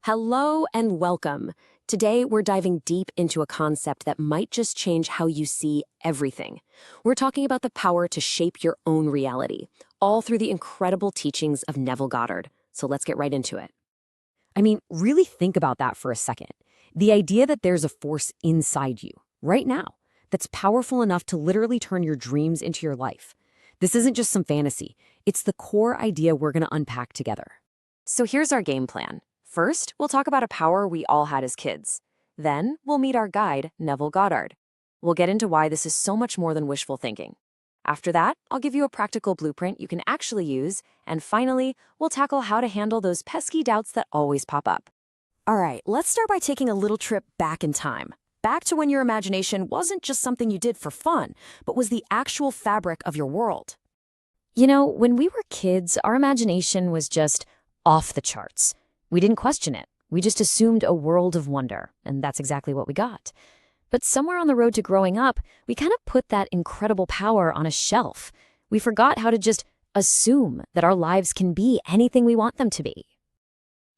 Hello and welcome. Today, we're diving deep into a concept that might just change how you see everything. We're talking about the power to shape your own reality, all through the incredible teachings of Neville Goddard. So let's get right into it. I mean, really think about that for a second. The idea that there's a force inside you, right now, that's powerful enough to literally turn your dreams into your life. This isn't just some fantasy. It's the core idea we're going to unpack together. So here's our game plan. First, we'll talk about a power we all had as kids. Then, we'll meet our guide, Neville Goddard. We'll get into why this is so much more than wishful thinking. After that, I'll give you a practical blueprint you can actually use. And finally, we'll tackle how to handle those pesky doubts that always pop up. All right, let's start by taking a little trip back in time. Back to when your imagination wasn't just something you did for fun, but was the actual fabric of your world. You know, when we were kids, our imagination was just off the charts. We didn't question it. We just assumed a world of wonder, and that's exactly what we got. But somewhere on the road to growing up, we kind of put that incredible power on a shelf. We forgot how to just assume that our lives can be anything we want them to be.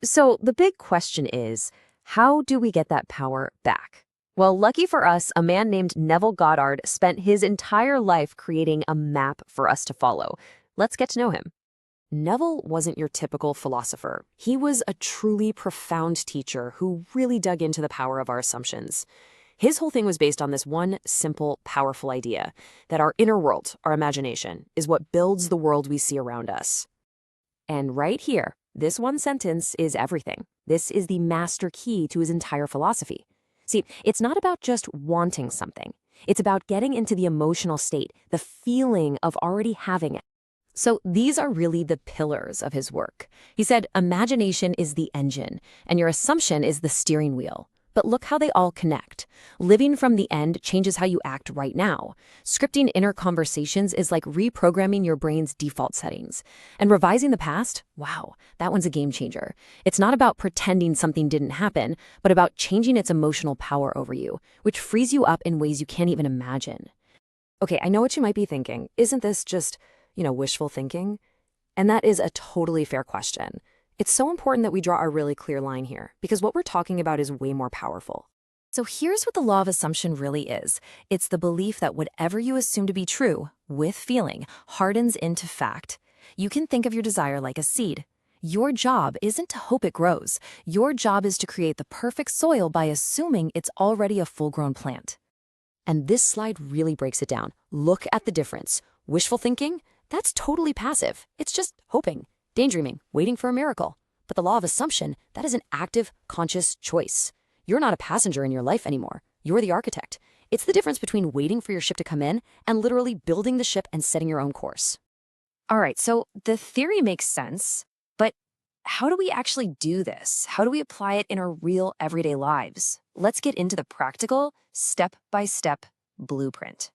So the big question is, how do we get that power back? Well, lucky for us, a man named Neville Goddard spent his entire life creating a map for us to follow. Let's get to know him. Neville wasn't your typical philosopher. He was a truly profound teacher who really dug into the power of our assumptions. His whole thing was based on this one simple, powerful idea, that our inner world, our imagination, is what builds the world we see around us. And right here, this one sentence is everything. This is the master key to his entire philosophy. See, it's not about just wanting something. It's about getting into the emotional state, the feeling of already having it. So these are really the pillars of his work. He said, imagination is the engine, and your assumption is the steering wheel. But look how they all connect. Living from the end changes how you act right now. Scripting inner conversations is like reprogramming your brain's default settings. And revising the past, wow, that one's a game changer. It's not about pretending something didn't happen, but about changing its emotional power over you, which frees you up in ways you can't even imagine. Okay, I know what you might be thinking. Isn't this just wishful thinking? And that is a totally fair question. It's so important that we draw a really clear line here, because what we're talking about is way more powerful. So here's what the law of assumption really is. It's the belief that whatever you assume to be true, with feeling, hardens into fact. You can think of your desire like a seed. Your job isn't to hope it grows. Your job is to create the perfect soil by assuming it's already a full-grown plant. And this slide really breaks it down. Look at the difference. Wishful thinking? That's totally passive. It's just hoping, daydreaming, waiting for a miracle. But the law of assumption, that is an active, conscious choice. You're not a passenger in your life anymore. You're the architect. It's the difference between waiting for your ship to come in and literally building the ship and setting your own course. All right, so the theory makes sense, but how do we actually do this? How do we apply it in our real everyday lives? Let's get into the practical, step-by-step blueprint.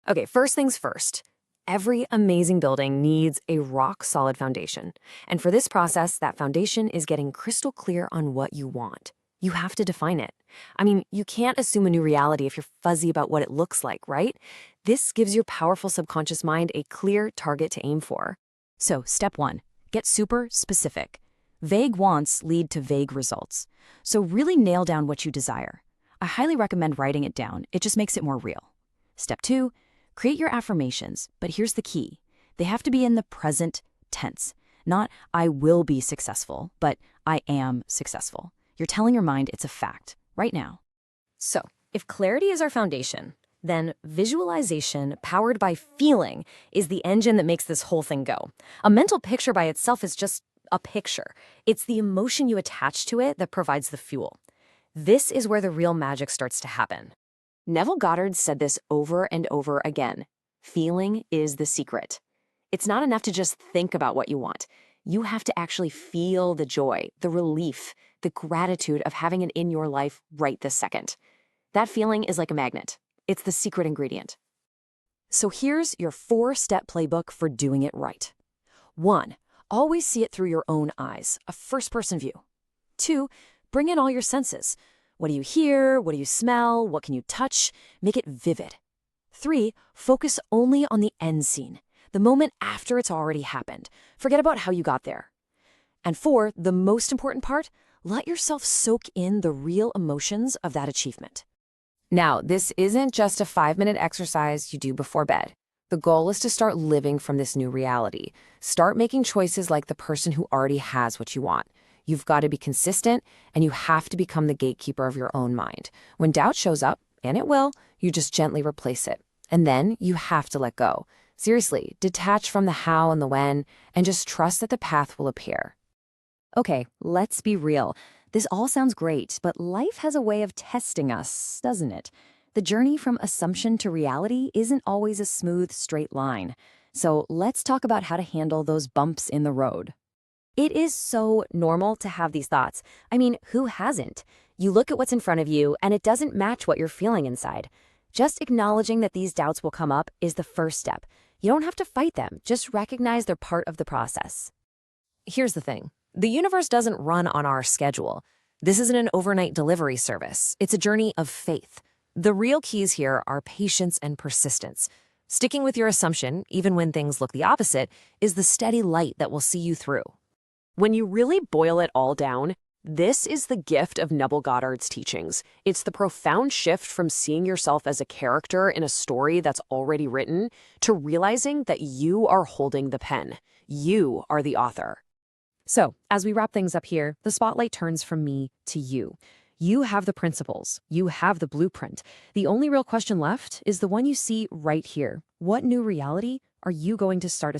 Okay, first things first. Every amazing building needs a rock-solid foundation. And for this process, that foundation is getting crystal clear on what you want. You have to define it. I mean, you can't assume a new reality if you're fuzzy about what it looks like, right? This gives your powerful subconscious mind a clear target to aim for. So, step 1, get super specific. Vague wants lead to vague results. So really nail down what you desire. I highly recommend writing it down. It just makes it more real. Step 2, create your affirmations, but here's the key. They have to be in the present tense. Not, I will be successful, but I am successful. You're telling your mind it's a fact, right now. So, if clarity is our foundation, then visualization powered by feeling is the engine that makes this whole thing go. A mental picture by itself is just a picture. It's the emotion you attach to it that provides the fuel. This is where the real magic starts to happen. Neville Goddard said this over and over again. Feeling is the secret. It's not enough to just think about what you want. You have to actually feel the joy, the relief, the gratitude of having it in your life right this second. That feeling is like a magnet. It's the secret ingredient. So here's your 4-step playbook for doing it right. 1, always see it through your own eyes, a first-person view. 2, bring in all your senses. What do you hear? What do you smell? What can you touch? Make it vivid. 3, focus only on the end scene, the moment after it's already happened. Forget about how you got there. And 4, the most important part, Let yourself soak in the real emotions of that achievement. Now, this isn't just a 5-minute exercise you do before bed. The goal is to start living from this new reality. Start making choices like the person who already has what you want. You've got to be consistent, and you have to become the gatekeeper of your own mind. When doubt shows up, and it will, you just gently replace it. And then you have to let go. Seriously, detach from the how and the when, and just trust that the path will appear. Okay, let's be real. This all sounds great, but life has a way of testing us, doesn't it? The journey from assumption to reality isn't always a smooth, straight line. So let's talk about how to handle those bumps in the road. It is so normal to have these thoughts. I mean, who hasn't? You look at what's in front of you, and it doesn't match what you're feeling inside. Just acknowledging that these doubts will come up is the first step. You don't have to fight them. Just recognize they're part of the process. Here's the thing. The universe doesn't run on our schedule. This isn't an overnight delivery service. It's a journey of faith. The real keys here are patience and persistence. Sticking with your assumption, even when things look the opposite, is the steady light that will see you through. When you really boil it all down, this is the gift of Neville Goddard's teachings. It's the profound shift from seeing yourself as a character in a story that's already written to realizing that you are holding the pen. You are the author. So, as we wrap things up here, the spotlight turns from me to you. You have the principles. You have the blueprint. The only real question left is the one you see right here. What new reality are you going to start